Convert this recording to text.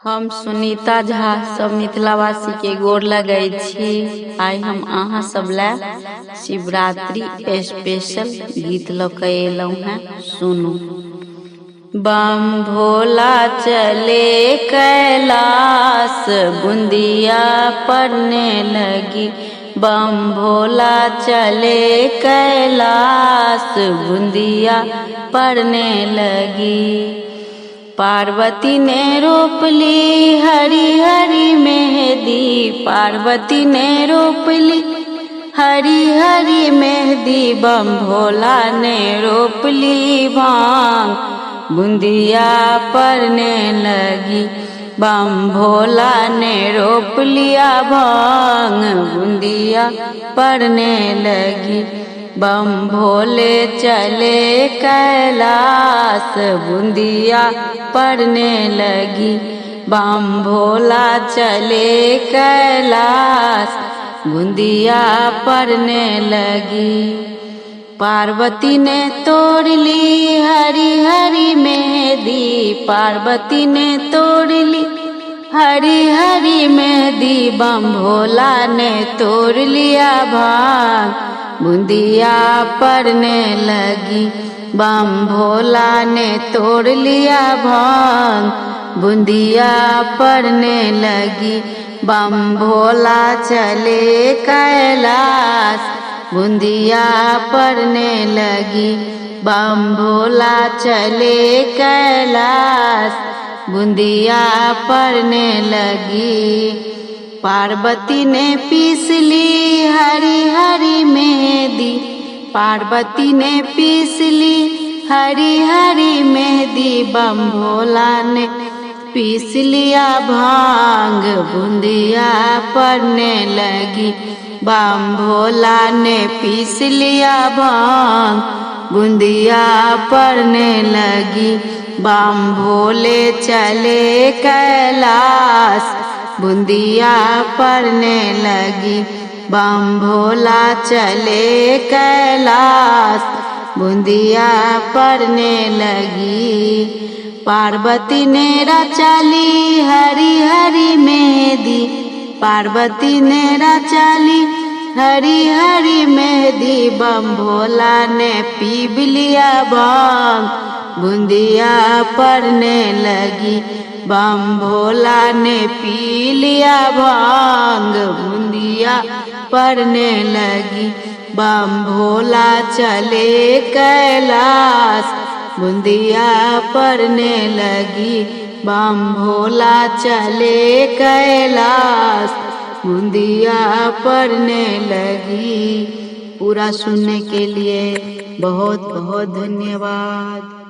हम सुनीता झा सब मिथिलावासी के गोर लगै छी। आइ हम अहाँ सब ला शिवरात्रि स्पेशल गीत लऽ के एलहुँ हैं, सुनू। बम भोला चले कैलाश, बूंदिया पड़ने लगी। बम भोला चले कैलाश, बूंदिया पड़ने लगी। पार्वती ने रोप ली हरी हरी मेहंदी, पार्वती ने रोप ली हरी हरी मेहंदी। बम भोला ने रोप ली भांग, बूंदिया पड़ने लगी। बम भोला ने रोप लिया भांग, बूंदिया पड़ने लगी। बम भोले चले कैलाश, बूंदिया पड़ने लगी। बम भोला चले कैलाश, बूंदिया पड़ने लगी। पार्वती ने तोड़ ली हरी हरी मेहंदी, पार्वती ने तोड़ ली हरी हरी मेहंदी। बम भोला ने तोड़ लिया भांग, बूंदिया पड़ने लगी। बम भोला ने तोड़ लिया भांग, बूंदिया पड़ने लगी। बम भोला चले कैलाश, बूंदिया पड़ने लगी। बम भोला चले कैलाश, बूंदिया पड़ने लगी। पार्वती ने पीस ली हरी हरी मेहंदी, पार्वती ने पीस ली हरी हरी मेहंदी। बम भोला ने पीस लिया भांग, बूंदिया पड़ने लगी। बम भोला ने पीस लिया भांग, बूंदिया पड़ने लगी। बम भोले चले कैलाश, बूंदिया पड़ने लगी। बम भोला चले कैलाश, बूंदिया पड़ने लगी। पार्वती ने रचा ली हरी हरी मेहंदी, पार्वती ने रचा ली हरी हरी मेहंदी। बम भोला ने पी लिया भांग, बूंदिया पड़ने लगी। बम भोला ने पी लिया भांग, बूंदिया पड़ने लगी। बम भोला चले कैलाश, बूंदिया पड़ने लगी। बम भोला चले कैलाश, बूंदिया पड़ने लगी। पूरा सुनने के लिए बहुत बहुत धन्यवाद।